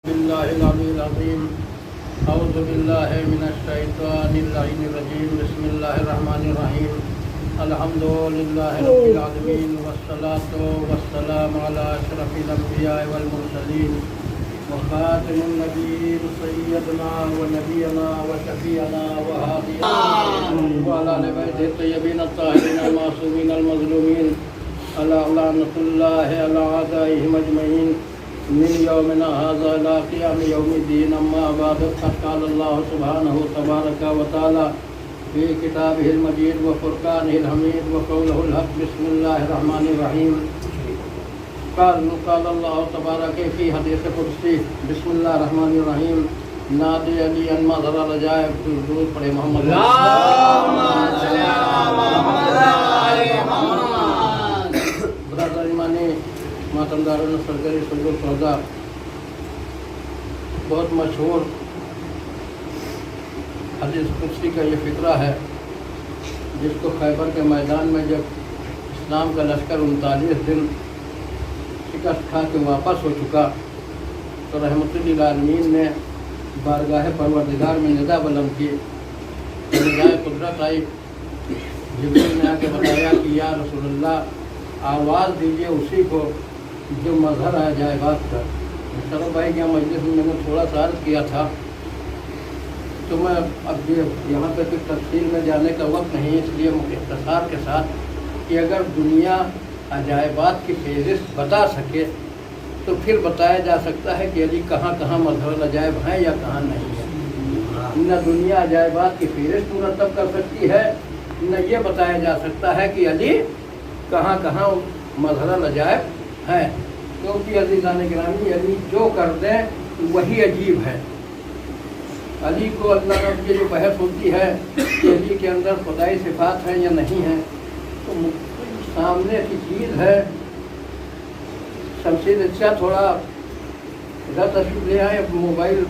بالله العلي العظيم أعوذ بالله من الشيطان اللعين الرجيم بسم الله الرحمن الرحيم الحمد لله رب العالمين والصلاة والسلام على أشرف الأنبياء والمرسلين وخاتم النبيين سيدنا ونبينا وشفيعنا وهادينا وعلى آل بيته الطيبين الطاهرين المعصومين المظلومين على لعنة الله على أعدائهم أجمعين من يومنا هذا إلى قيام يوم الدين أما بعد فقد قال الله سبحانه تبارك وتعالى في كتابه المجيد وفرقانه الحميد وقوله الحق بسم الله الرحمن الرحيم قال الله تبارك في حديث قدسي بسم الله الرحمن الرحيم نادي علی ان مظہر العجائب درود پڑھے محمد اللهم صل علی محمد وعلى محمد برادر ایمانی ماتمداروں سرگری سلگل سودا بہت مشہور حدیث قدسی کا یہ فقرہ ہے جس کو خیبر کے میدان میں جب اسلام کا لشکر 39 دن شکست کھا کے واپس ہو چکا تو رحمت للعالمین نے بارگاہ پروردگار میں ندا بلند کی نگاہ قدرت آئی جبریل نے آ کے بتایا کہ یا رسول اللہ آواز دیجیے اسی کو جو مظہر ہے عجائبات کا شرف بھائی کے مجلس میں نے تھوڑا سا عرض کیا تھا تو میں اب یہاں پہ کوئی تفصیل میں جانے کا وقت نہیں اس لیے اختصار کے ساتھ کہ اگر دنیا عجائبات کی فہرست بتا سکے تو پھر بتایا جا سکتا ہے کہ علی کہاں کہاں مظہر العجائب ہیں یا کہاں نہیں ہے نہ دنیا عجائبات کی فہرست مرتب کر سکتی ہے نہ یہ بتایا جا سکتا ہے کہ علی کہاں کہاں مظہر العجائب ہے کیونکہ عزیزان گرامی علی جو کر دیں وہی عجیب ہے علی کو اللہ رب کی جو بحث ہوتی ہے کہ علی کے اندر خدائی صفات ہیں یا نہیں ہیں تو سامنے کی چیز ہے شمشید اچھا تھوڑا ادھر تشریف لے آئے موبائل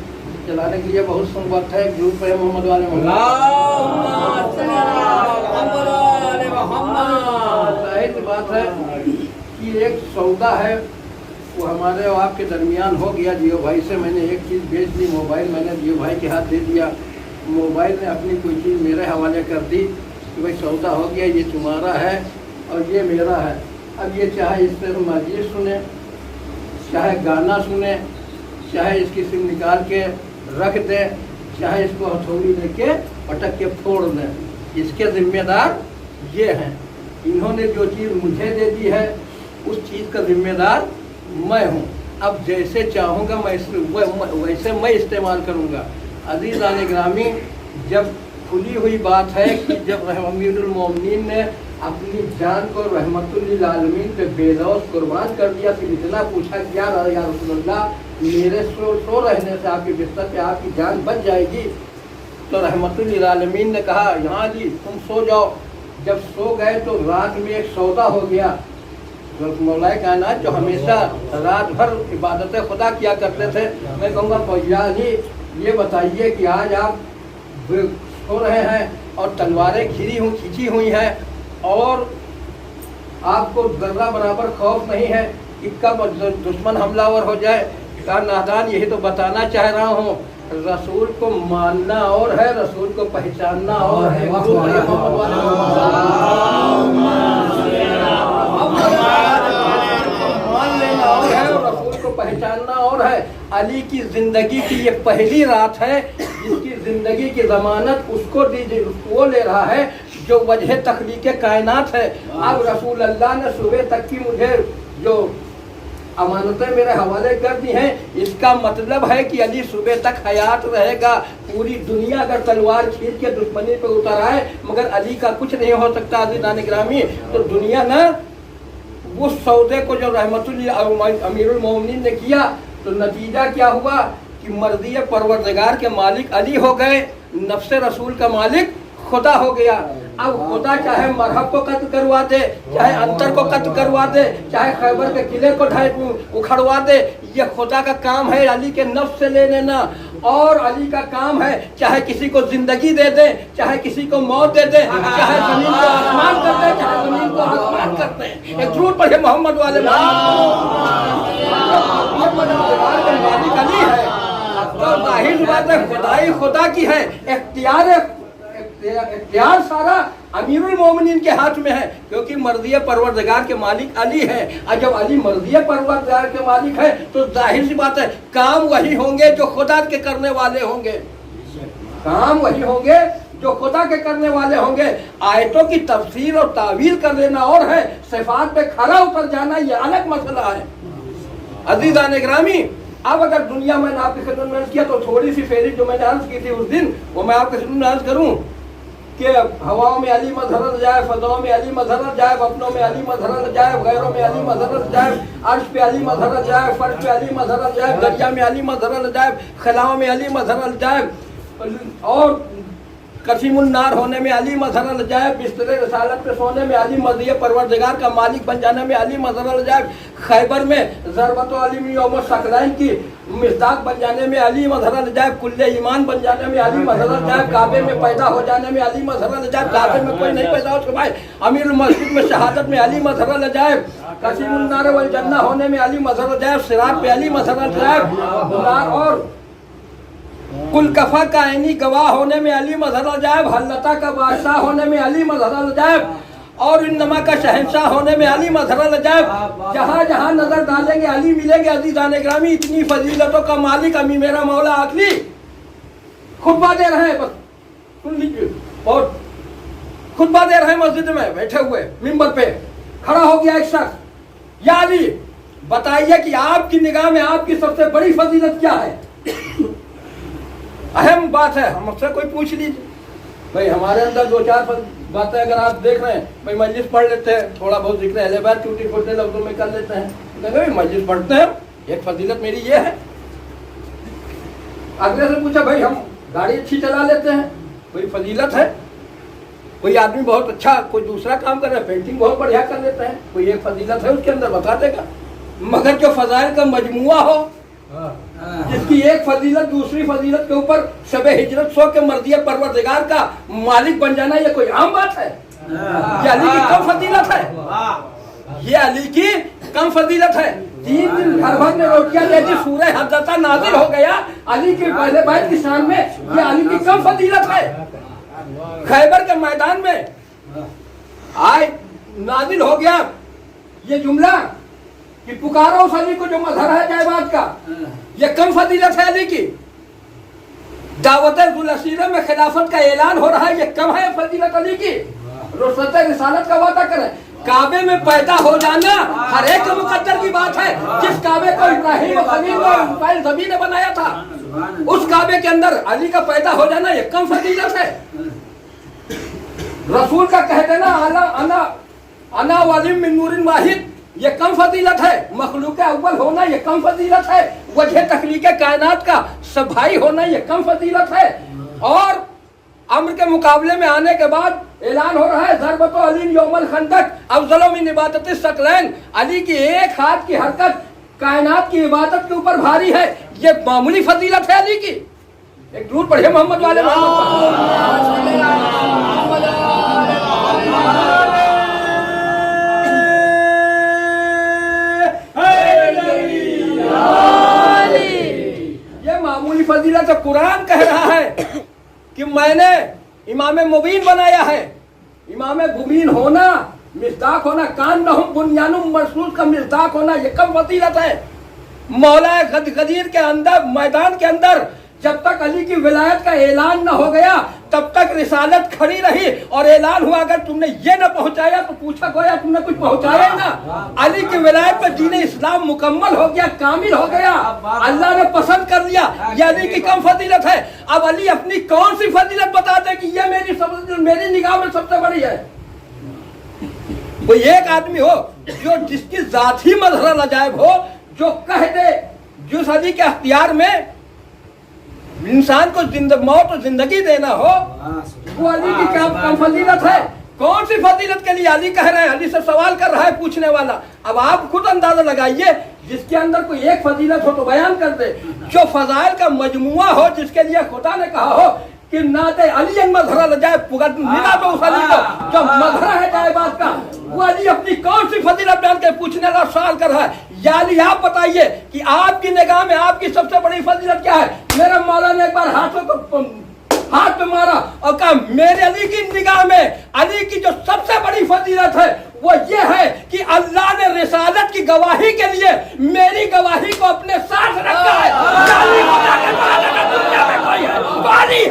چلانے کے لیے بہت سن وقت ہے گروپ پہ محمد والے ظاہر سی بات ہے کہ ایک سودا ہے وہ ہمارے اور آپ کے درمیان ہو گیا جیو بھائی سے میں نے ایک چیز بیچ دی موبائل میں نے جیو بھائی کے ہاتھ دے دیا موبائل نے اپنی کوئی چیز میرے حوالے کر دی کہ بھائی سودا ہو گیا یہ تمہارا ہے اور یہ میرا ہے اب یہ چاہے اس سے مجلس سنیں چاہے گانا سنیں چاہے اس کی سم نکال کے رکھ دیں چاہے اس کو ہتھوڑی لے کے پٹک کے پھوڑ دیں اس کے ذمہ دار یہ ہیں انہوں نے جو چیز مجھے دے دی ہے اس چیز کا ذمہ دار میں ہوں اب جیسے چاہوں گا میں ویسے میں استعمال کروں گا عزیزان گرامی جب کھلی ہوئی بات ہے کہ جب امیر المومنین نے اپنی جان کو رحمت للعالمین پہ بے لوث قربان کر دیا پھر اتنا پوچھا کیا یا رسول اللہ میرے سو رہنے سے آپ کے بستر پہ آپ کی جان بچ جائے گی تو رحمت للعالمین نے کہا یہاں علی تم سو جاؤ جب سو گئے تو رات میں ایک سودا ہو گیا مولا کائنات جو ہمیشہ رات بھر عبادت خدا کیا کرتے تھے میں کہوں گا فوجیہ علی یہ بتائیے کہ آج آپ سو رہے ہیں اور تلواریں کھینچی ہوئی ہیں اور آپ کو ذرہ برابر خوف نہیں ہے کہ کب دشمن حملہ ور ہو جائے کہا نادان یہی تو بتانا چاہ رہا ہوں رسول کو ماننا اور ہے رسول کو پہچاننا اور ہے مان لینا اور ہے رسول کو پہچاننا اور ہے علی کی زندگی کی یہ پہلی رات ہے جس کی زندگی کی ضمانت اس کو دیجیے وہ لے رہا ہے جو وجہ تخلیق کائنات ہے اب رسول اللہ نے صبح تک کی مجھے جو امانتیں میرے حوالے کر دی ہیں اس کا مطلب ہے کہ علی صبح تک حیات رہے گا پوری دنیا اگر تلوار کھینچ کے دشمنی پہ اتر آئے مگر علی کا کچھ نہیں ہو سکتا عزیزان گرامی تو دنیا نہ اس سودے کو جو رحمت امیر المومنین نے کیا تو نتیجہ کیا ہوا کہ مرضی پروردگار کے مالک علی ہو گئے نفس رسول کا مالک خدا ہو گیا اب خدا چاہے مرحب کو قتل کروا دے چاہے انتر کو قتل کروا دے چاہے خیبر کے قلعے کو اکھڑوا دے یہ خدا کا کام ہے علی کے نفس سے لے لینا اور علی کا کام ہے چاہے کسی کو زندگی دے دے چاہے کسی کو موت دے دے چاہے زمین کو آسمان کر دے چاہے زمین کو آسمان کر دے ایک درود پڑھے محمد والے محمد علی ہے तो जाहिर बात है खुदाई खुदा की है, इख्तियार सारा अमीरुल मोमिनीन के हाथ में है, क्योंकि मर्ज़ी परवरदिगार के मालिक अली है। और जब अली मर्ज़ी परवरदिगार के मालिक है तो जाहिर सी बात है काम वही होंगे जो खुदा के करने वाले होंगे, काम वही होंगे जो खुदा के करने वाले होंगे। आयतों की तफसीर और तावील कर लेना और है, सिफात पे खरा उतर जाना ये अलग मसला है। अज़ीज़ान इकरामी, अब अगर दुनिया में आपकी खिदमत में अर्ज़ किया तो थोड़ी सी फेरी जो मैंने अर्ज़ की थी उस दिन वो मैं आपकी खिदमत में अर्ज़ करूँ कि हवाओं में अली मज़हरत जाए, फ़ज़ाओं में अली मज़हरत जाए, अपनों में अली मज़हरत जाए, गैरों में अली मज़हरत जाए, अर्श पे अली मज़हरत जाए, फर्श पे अली मज़हरत जाए, दरिया में अली मज़हरत जाए, खलाओं में अली मज़हरत जाए, और कसीमुन नार होने में अली मज़हरत जाए, बिस्तरे रसालत पे सोने में अली मर्ज़ी परवरदिगार का मालिक बन जाने में अली मज़हरत जाए, खैबर में ज़रबत अली में यौम सकलैन की मिस्दाक बन जाने में अली मज़हरत जाए, कुल्ले ईमान बन जाने में अली मज़हरत जाए, काबे में पैदा हो जाने में अली मज़हरत जाए, काबे में कोई नहीं पैदा हो उसके भाई अमीरुल मस्जिद में शहादत में अली मज़हरत जाए, कसीमुन नार वल जन्नह होने में अली मज़हरत जाए, सिरात पे अली मज़हरत जाए, और कुल कफा का ऐनी गवाह होने में अली मज़हरत जाए, हल्लता का बादशाह होने में अली मज़हरत जाए, और इन्नमा का शहंशाह होने में अली मज़हरत जाए। जहाँ जहाँ नजर डालेंगे अली मिलेंगे। अज़ीज़ान इकरामी, इतनी फजीलतों का मालिक अमी मेरा मौला आखिरी खुतबा दे रहे हैं, बस सुन लीजिए, और खुतबा दे रहे हैं मस्जिद में बैठे हुए मिंबर पे खड़ा हो गया एक शख्स, या अली बताइए कि आपकी निगाह में आपकी सबसे बड़ी फजीलत क्या है। अहम बात है, हमसे कोई पूछ लीजिए भाई, हमारे अंदर दो चार बातें अगर आप देख रहे हैं भाई, मजलिस पढ़ लेते हैं, थोड़ा बहुत जिक्र अहले बैत टूटी फूटे लफ्जों में कर लेते हैं, भाई मजलिस पढ़ते हैं, एक फजीलत मेरी ये है। अगले से पूछा भाई हम गाड़ी अच्छी चला लेते हैं, कोई फजीलत है। कोई आदमी बहुत अच्छा कोई दूसरा काम कर रहा है, पेंटिंग बहुत बढ़िया कर लेते हैं, कोई एक फजीलत है उसके अंदर बता देगा। मगर जो फजाइल का मजमुआ हो, जिसकी एक फजीलत दूसरी फजीलत के ऊपर शबे हिजरत सो के मर्ज़ी परवरदिगार का मालिक बन जाना, ये कोई आम बात है? ये अली की कम फजीलत है? ये अली की कम फजीलत है? 3 दिन घर भर में रोटियां दे दी, सूरह हज़रत नाज़िल हो गया अली के पहले बैत की शान में, ये अली की कम फजीलत है? खैबर के मैदान में आए नाज़िल हो गया ये जुमला कि पुकारो उस अली को जो मजहर है जायबाद का, ये कम फजीलत है अली की? दावत जुल असीरे में खिलाफत का ऐलान हो रहा है, ये कम है फजीलत अली की? रुसत रिसालत का वादा करें, काबे में पैदा हो जाना हर एक मुकद्दर की बात है। जिस काबे को इब्राहिम खलील और इस्माइल ज़बी ने बनाया था, उस काबे के अंदर अली का पैदा हो जाना ये कम फजीलत है? रसूल का कह देना अना वालिम मिन नूरिन वाहिद, ये कम फजीलत है? मखलूक अव्वल होना ये कम फजीलत है? वजह तख्लीक कायनात का सब भाई होना ये कम फजीलत है? और अम्र के मुकाबले में आने के बाद ऐलान हो रहा है ज़रबत अली यौमल खंदक अफज़ल मिन इबादत सकलैन, अली की एक हाथ की हरकत कायनात की इबादत के ऊपर भारी है, ये मामूली फजीलत है अली की? एक दूर पढ़े मोहम्मद वाले मामूली फजीलत। कुरान कह रहा है कि मैंने इमाम मुबीन बनाया है। इमाम मुबीन होना, मिस्दाक होना, कान लहुम बुनियानुम मरसूस का मिस्दाक होना ये कम फजीलत है? मौला गदीर के अंदर मैदान के अंदर जब तक अली की विलायत का ऐलान न हो गया तब तक रिसालत खड़ी रही, और ऐलान हुआ अगर तुमने ये न पहुंचाया तो पूछा गोया तुमने कुछ पहुंचाया ना। अली की विलायत पर दीन इस्लाम मुकम्मल हो गया, कामिल हो गया, अल्लाह ने पसंद कर लिया, ये अली की कम फजीलत है? अब अली अपनी कौन सी फजीलत बताते कि ये मेरी निगाह में सबसे बड़ी है? कोई एक आदमी हो जो जिसकी जात ही मजहर अजायब हो, जो कह दे जिस अली के अख्तियार में इंसान को मौत और जिंदगी देना हो, वो अली की क्या कम फजीलत है? कौन सी फजीलत के लिए अली कह रहे हैं? अली से सवाल कर रहा है पूछने वाला। अब आप खुद अंदाजा लगाइए, जिसके अंदर कोई एक फजीलत हो तो बयान कर दे, जो फजाइल का मजमुआ हो, जिसके लिए खुदा ने कहा हो कि नाते अली मजहर जाए मिला तो उस अली को जो मजहर है जायबाद का, वो अली अपनी कौन सी फजीलत बयान के पूछने वाला सवाल कर रहा है। या अली आप बताइए कि आपकी निगाह में आपकी सबसे बड़ी फजीलत क्या है। मेरे मौला ने एक बार हाथ पे मारा और कहा मेरे अली की निगाह में अली की जो सबसे बड़ी फजीलत है वो ये है कि अल्लाह ने रिसालत की गवाही के लिए मेरी गवाही को अपने साथ रखा है। अली को जाके मारा ना दुनिया में कोई है, वो अली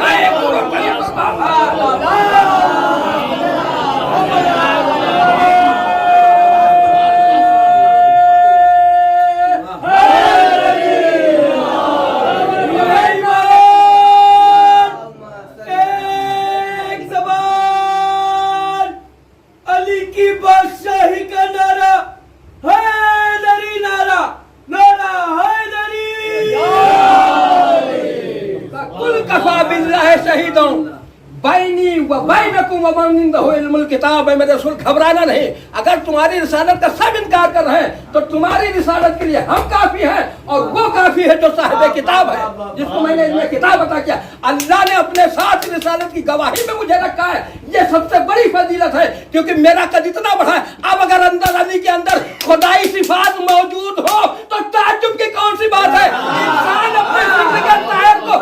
किताब है। मेरे रसूल घबराना नहीं। अगर तुम्हारी रिसालत का सब इनकार कर रहे हैं तो तुम्हारी रिसालत के लिए हम काफी हैं और वो काफी है जो साहिब किताब है, जिसको मैंने इसमें किताब बता किया। अल्लाह ने अपने साथ रिसालत की गवाही में मुझे रखा है। ये सबसे बड़ी फजीलत है क्योंकि मेरा कद इतना बड़ा है। अब अगर अंदर अली के अंदर खुदाई सिफात मौजूद हो तो ताज्जुब की कौन सी बात है। इंसान अपने जिंदगी तायर को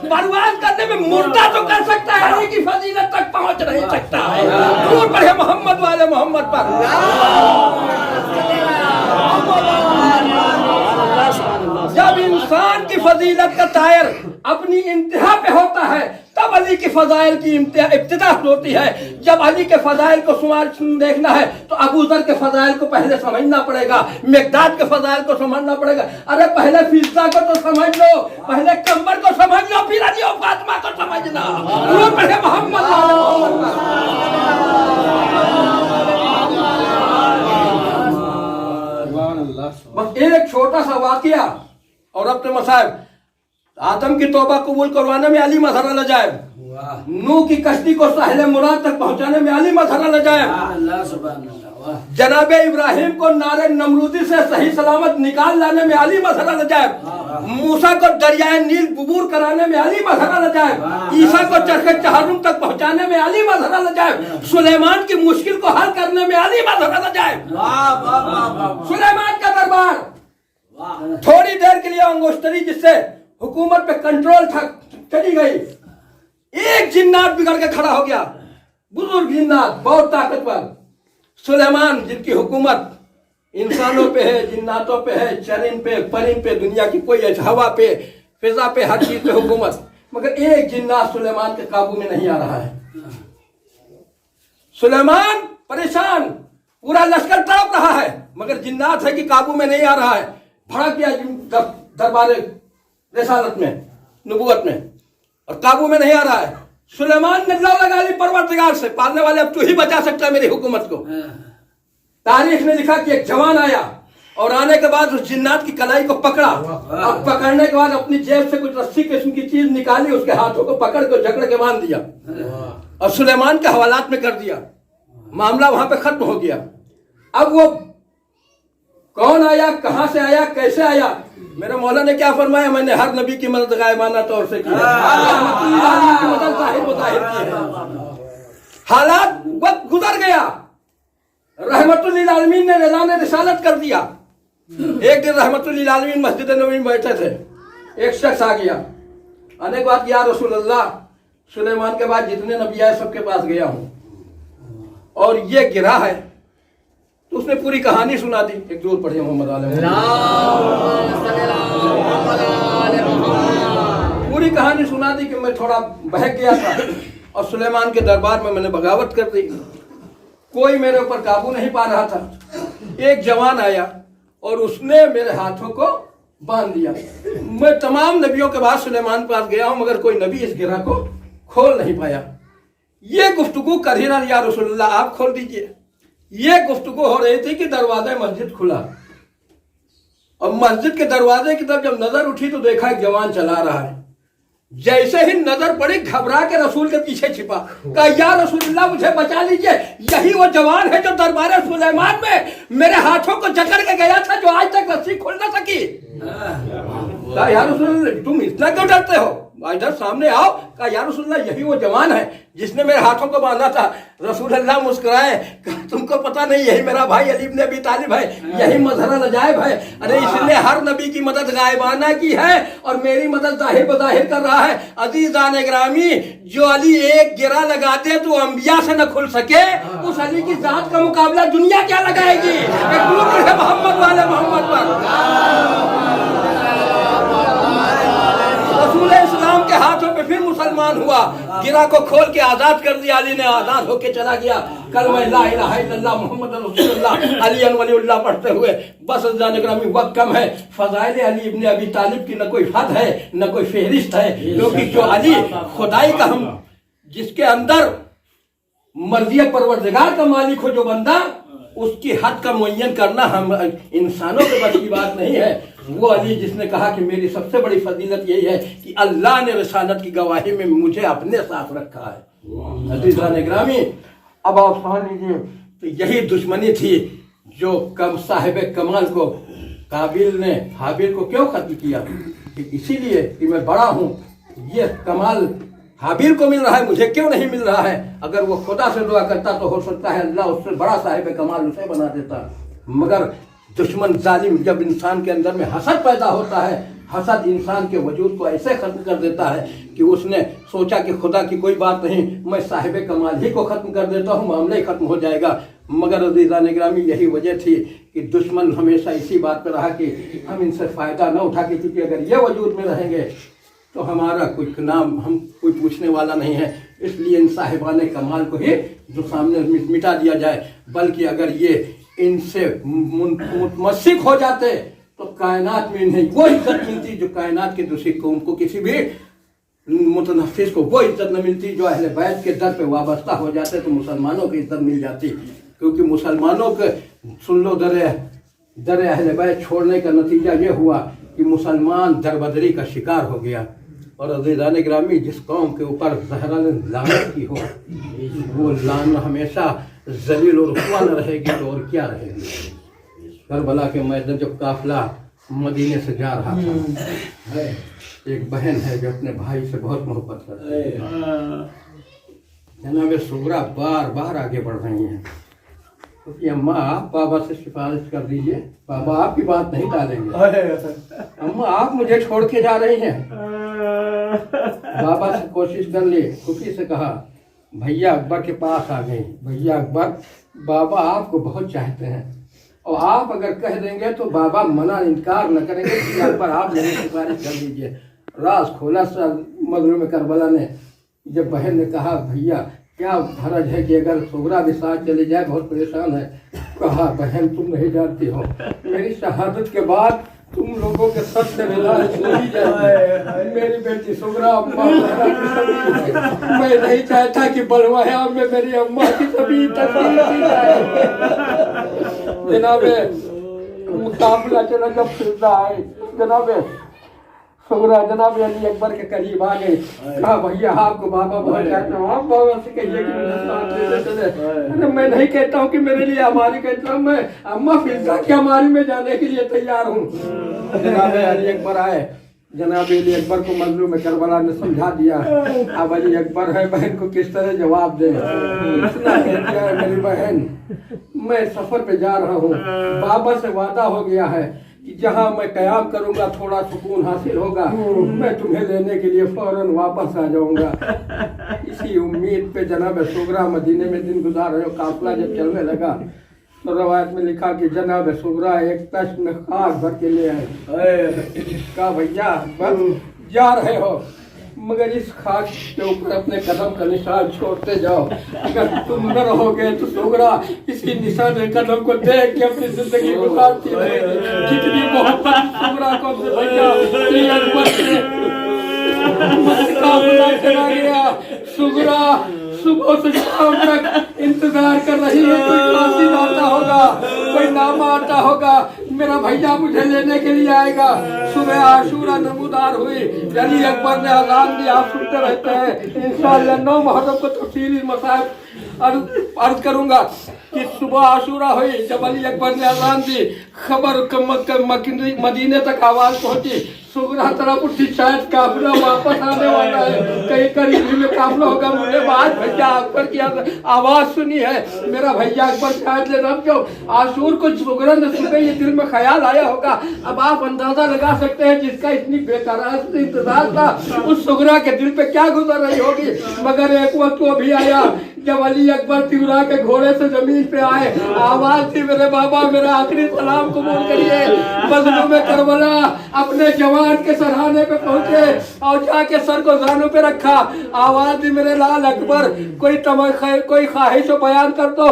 बर्बाद करने में मुर्दा तो कर सकता है, अली की फजीलत तक पहुंच नहीं सकता है। दूर पढ़े मोहम्मद वाले मोहम्मद पर। जब इंसान की फजीलत का तायर अपनी इंतहा पे होता है तब अली की फजाइल की इब्तिदा होती है। जब अली के फजाइल को देखना है तो अबू जर के फजाइल को पहले समझना पड़ेगा, मिकदाद के फजाइल को समझना पड़ेगा। अरे पहले फिजा को तो समझ लो, पहले कंबर को समझ लो, फिर अली और फातिमा को समझना। वो पढ़े मोहम्मद बस एक छोटा सा वाकया और अब तो मसाइब। आदम की तौबा कबूल करवाने में अली मजहर लजायब, नूह की कश्ती को साहिल मुराद तक पहुंचाने में अली मजहर लजायब, जनाब इब्राहिम को नारे नमरूदी से सही सलामत निकाल लाने में अली मजहर लजायब, मूसा को दरियाए नील बुबूर कराने में अली मजहर लजायब, ईसा को चरखे चहरुम तक पहुंचाने में अली मजहर लजायब, सुलेमान की मुश्किल को हल करने में अली मजहर लजायब। सुलेमान का दरबार थोड़ी देर के लिए अंगोस्तरी जिससे हुकूमत पे कंट्रोल चली गई, एक जिन्नात बिगड़ के खड़ा हो गया, बुजुर्ग जिन्नात बहुत ताकतवर। सुलेमान जिनकी हुकूमत इंसानों पे है, जिन्नातों पे है, चरिन पे, परिन पे, दुनिया की कोई हवा पे, फिजा पे, हर चीज पे हुकूमत, मगर एक जिन्नात सुलेमान के काबू में नहीं आ रहा है। सुलेमान परेशान, पूरा लश्कर तड़प रहा है मगर जिन्नात है कि काबू में नहीं आ रहा है। भड़क गया दरबार रिसालत में, नबूवत में, और काबू में नहीं आ रहा है। सुलेमान ने लौ लगा ली परवरदिगार से, पालने वाले अब तू ही बचा सकता है मेरी हुकूमत को। तारीख ने लिखा कि एक जवान आया और आने के बाद उस जिन्नात की कलाई को पकड़ा और पकड़ने के बाद अपनी जेब से कुछ रस्सी किस्म की चीज निकाली, उसके हाथों को पकड़ के जकड़ के बांध दिया और सुलेमान के हवालात में कर दिया। मामला वहां पे खत्म हो गया। अब वो कौन आया, कहां से आया, कैसे आया, मेरे मौला ने क्या फरमाया, मैंने हर नबी की मदद गायबाना तौर से की है। हालात वक्त गुजर गया, रहमतुल्लिल आलमीन ने निज़ाम रिसालत कर दिया। एक दिन रहमतुल्लिल आलमीन मस्जिद नबवी में बैठे थे, एक शख्स आ गया। आने के बाद या रसूल अल्लाह, सुलेमान के बाद जितने नबी आए सबके पास गया हूं और ये गिरा है। तो उसने पूरी कहानी सुना दी। एक जोर पढ़िए मोहम्मद पूरी कहानी सुना दी कि मैं थोड़ा बहक गया था और सुलेमान के दरबार में मैंने बगावत कर दी, कोई मेरे ऊपर काबू नहीं पा रहा था। एक जवान आया और उसने मेरे हाथों को बांध दिया। मैं तमाम नबियों के बाद सुलेमान पास गया हूं मगर कोई नबी इस गिरा को खोल नहीं पाया। ये गुफ्तगू कर ही रहा, या रसूलुल्लाह आप खोल दीजिए। ये गुफ्तगू हो रही थी कि दरवाजा मस्जिद खुला और मस्जिद के दरवाजे की तरफ जब नजर उठी तो देखा एक जवान चला रहा है। जैसे ही नजर पड़ी घबरा के रसूल के पीछे छिपा, कहा या रसूलुल्लाह मुझे बचा लीजिए, यही वो जवान है जो दरबार सुलेमान में मेरे हाथों को जकड़ के गया था, जो आज तक रस्सी खोल ना सकी। कहा या रसूलुल्लाह तुम इतना क्यों डरते हो, इधर सामने आओ। कहा या रसूलल्लाह यही वो जवान है जिसने मेरे हाथों को बांधा था। रसूलल्लाह मुस्कुराए, कहा तुमको पता नहीं यही मेरा भाई अली इब्न अबी तालिब है, यही मजहर अजायब है। अरे इसने हर नबी की मदद गायबाना की है और मेरी मदद जाहिर बजाहिर कर रहा है। अजीजान ग्रामी, जो अली एक गिरा लगाते तो अंबिया से न खुल सके, उस अली की जात का मुकाबला दुनिया क्या लगाएगी। मोहम्मद वाले मोहम्मद पर रसूल इस्लाम के हाथों पे फिर मुसलमान हुआ। गिरा को खोल के आजाद कर दिया। अली ने आजाद होके चला गया। कलमा ला इलाहा इल्लल्लाह मुहम्मद रसूलुल्लाह अली वलीउल्लाह पढ़ते हुए। बस जाने ग्रामी वक्त कम है। फजाइल अली इब्न अबी तालिब की न कोई हद है न कोई फहरिस्त है, क्योंकि जो अली खुदाई का हम जिसके अंदर मर्जी परवरदिगार का मालिक हो जो बंदा, उसकी हद का मुअय्यन करना हम इंसानों के बस की बात नहीं है। वो अली जिसने कहा कि मेरी सबसे बड़ी फजीलत यही है कि अल्लाह ने रिसालत की गवाही में मुझे अपने साथ रखा है। अज़ीज़ान ग्रामी, अब आप समझ लीजिए, तो यही दुश्मनी थी जो कम साहिब कमाल को काबिल ने हाबिल को क्यों खत्म किया, इसीलिए कि मैं बड़ा हूँ। ये कमाल हाबिल को मिल रहा है, मुझे क्यों नहीं मिल रहा है। अगर वो खुदा से दुआ करता तो हो सकता है अल्लाह उससे बड़ा साहिब कमाल उसे बना देता। मगर दुश्मन जालिम, जब इंसान के अंदर में हसद पैदा होता है, हसद इंसान के वजूद को ऐसे खत्म कर देता है कि उसने सोचा कि खुदा की कोई बात नहीं, मैं साहिब कमाल ही को खत्म कर देता हूँ, मामला ही खत्म हो जाएगा। मगर अज़ीज़ान ग्रामी, यही वजह थी कि दुश्मन हमेशा इसी बात पर रहा कि हम इनसे फ़ायदा न उठा के, क्योंकि अगर ये वजूद में रहेंगे तो हमारा कुछ नाम हम कोई पूछने वाला नहीं है। इसलिए इन साहिबान कमाल को ही जो सामने मिटा दिया जाए। बल्कि अगर ये इनसे मुतमस्सिक हो जाते तो कायनात में इन्हें वो इज्जत मिलती जो कायनात के दूसरी कौम को, किसी भी मुतनफ़िस को वो इज्जत न मिलती। जो अहले बैत के दर पे वाबस्ता हो जाते तो मुसलमानों की इज्जत मिल जाती। क्योंकि मुसलमानों के सुन लो दर अहले बैत छोड़ने का नतीजा ये हुआ कि मुसलमान दरबदरी का शिकार हो गया। और अज़ीज़ान ग्रामी, जिस कौम के ऊपर ज़हरा ने लानत की हो, वो लान हमेशा ज़लील और रुसवा न रहेगी तो और क्या रहेगी। करबला के मैदान जब काफिला मदीने से जा रहा था, एक बहन है जो अपने भाई से बहुत मोहब्बत करती है। जनाब सुगरा बार बार आगे बढ़ रही हैं कि अम्मा आप बाबा से सिफारिश कर दीजिए, बाबा आपकी बात नहीं टालेंगे। अम्मा आप मुझे छोड़ के जा रही हैं। बाबा से कोशिश कर ली, खुशी से कहा, भैया अकबर के पास आ गई। भैया अकबर, बाबा आपको बहुत चाहते हैं और आप अगर कह देंगे तो बाबा मना इनकार न करेंगे कि अकबर आप मेरी सिफारिश कर दीजिए। राज खोला मगरूम करबला ने। जब बहन ने कहा, भैया क्या हरज है कि अगर सुगरा भी साथ चली जाए, बहुत परेशान है। कहा, बहन तुम नहीं जानती हो, मेरी शहादत के बाद तुम लोगों के सच से नहीं जाएगी। मेरी बेटी सुगरा अम्मा मैं नहीं चाहता कि बलवाया में मेरी अम्मा की सभी तस्वीर जाए। जनाबे मुकाबला चला जब फिरदा आए, जनाबे सुगरा जनाब अली अकबर के करीब आ गए। कहा, भैया आपको बाबा बहुत चाहते हो, आप बाबा से कहिए कि मुझे साथ लेते चले। अरे मैं नहीं कहता हूँ कि मेरे लिए हमारी कहता हूँ, मैं अम्मा फिरदा की हमारी में जाने के लिए तैयार हूँ। जनाब अली अकबर आए। जनाब अली अकबर को मजलूम में करबला ने समझा दिया। अब अली अकबर है, बहन को किस तरह जवाब दे। इतना कह दिया, मेरी बहन मैं सफर पे जा रहा हूँ, बाबा से वादा हो गया है कि जहाँ मैं कयाम करूंगा थोड़ा सुकून हासिल होगा, मैं तुम्हें लेने के लिए फौरन वापस आ जाऊंगा। इसी उम्मीद पे जनाब सुगरा मदीने में दिन गुजार रहे हो। काफिला जब चलने लगा तो रवायत में लिखा कि जनाब सुगरा एक तश्त में खाक भर के ले आए। कहा, भैया बस जा रहे हो, मगर इस खाक के ऊपर अपने कदम का निशान छोड़ते जाओ। अगर तुम न रहोगे तो सुगरा इसी निशान कदम को देख के अपनी जिंदगी गुजारती रहेगी। कितनी मोहब्बत सुगरा को चला गया। सुगरा सुबह से शाम तक इंतजार कर रही है, कोई कासिद आता होगा, कोई नामा आता होगा, मेरा भैया मुझे लेने के लिए आएगा। सुबह आशूरा नमूदार हुई, अली अकबर ने अज़ान दी, आप सुनते रहते हैं। इंशाअल्लाह 9 मुहर्रम को तफसीली मसाइल अर्ज करूंगा कि सुबह आशूरा हुई, जब अली अकबर ने अजान दी, खबर मदीने तक आवाज पहुंची, सुगरा तरफ उठी, शायद काफिला वापस आने वाला है, कहीं करीब में काफिला होगा। मुझे आज भैया अकबर की आवाज सुनी है, मेरा भैया अकबर शायद ले रहा क्यों आशूर को सुगरा ने सुबह ये दिल में ख्याल आया होगा। अब आप अंदाजा लगा सकते हैं जिसका इतनी बेकरार इंतजार था, उस सुगरा के दिल पे क्या गुजर रही होगी। मगर एक वक्त वो भी आया जब अली अकबर तिवरा के घोड़े से जमीन पे आए, आवाज थी, मेरे बाबा मेरा आखिरी सलाम कबूल करिए। मजलूम करबला अपने जवान के सरहाने पे पहुंचे और जाके सर को जानू पे रखा, आवाज थी, मेरे लाल अकबर कोई ख्वाहिश बयान कर दो,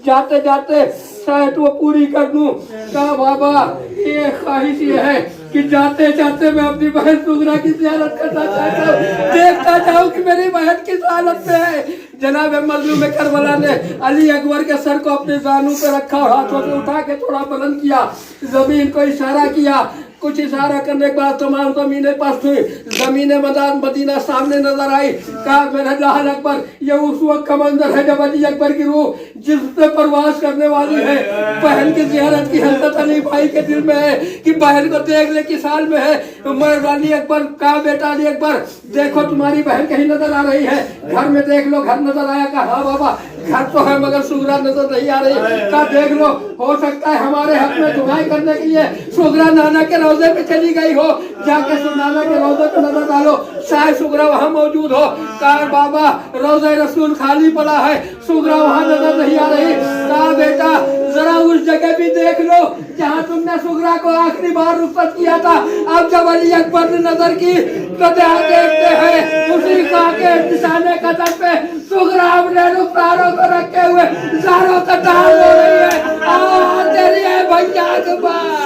जाते जाते शायद वो पूरी कर दूं। कहा बाबा ये ख्वाहिश ये है कि जाते जाते मैं अपनी बहन सुगरा की ज़ियारत करना चाहता हूँ, देखता जाऊँ कि मेरी बहन किस हालत में है। जनाब मजलूम करबला ने अली अकबर के सर को अपने जानू पे रखा और हाथों से उठा के थोड़ा बुलंद किया, जमीन को इशारा किया। कुछ इशारा करने के बाद तमाम जमीनें पस्त हुई, जमीने मदीना सामने नजर आई। कहा मेरे लाल अकबर ये उस वक्त का मंजर है जब अली अकबर की रूह जिससे परवास करने वाली है, बहन की ज़ियारत की हज़रत अली भाई के दिल में है कि बहन को देख ले किस हाल में है। मैं अली अकबर कहा बेटा अली अकबर देखो तुम्हारी बहन कहीं नजर आ रही है, घर में देख लो, घर नजर आया। कहा हाँ बाबा घर तो है मगर सुगरा नजर नहीं आ रही। कहा देख लो, हो सकता है हमारे हक में दुआएं करने के लिए सुगरा नाना के रोजे पे चली गई हो, जाके नाना के रोजे पे नजर डालो, शायद सुगरा वहाँ मौजूद हो। कहा बाबा रोजे रसूल खाली पड़ा है, सुगरा वहाँ नजर नहीं आ रही। कहा बेटा जरा उस जगह भी देख लो जहाँ तुमने सुगरा को आखिरी बार रुखसत किया था। अब जब अली अकबर ने नजर की तो देखते हैं उसी के निशाने कदम पे सुगरा अपने रुखसारों को रखे हुए सारों का डाल हो रही है। तेरी है भैया अकबर,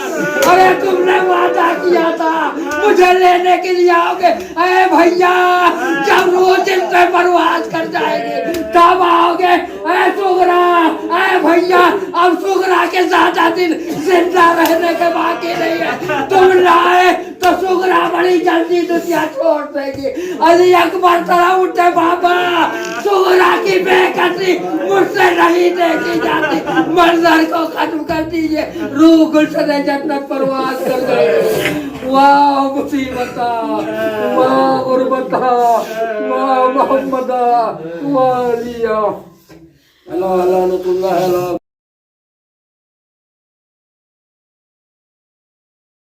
अरे तुमने वादा किया था मुझे लेने के लिए आओगे। अरे भैया जब रोज इनसे परवाज कर जाएंगे तब आओगे। अरे सुगरा, अरे भैया अब सुगरा के ज्यादा दिन जिंदा रहने के बाकी नहीं है, तुम लाए तो सुगरा बड़ी जल्दी दुनिया छोड़ देगी। अली अकबर तरह उठे बाबा, सुगरा की बेकदरी मुझसे नहीं देखी जाती, मंजर को खत्म कर दीजिए। रूह गुलशन जन्नत परवाज कर गई। वाह मुसीबता, वाह गुरबता, वाह मोहम्मदा, वाह लिया। अल्लाह अल्लाह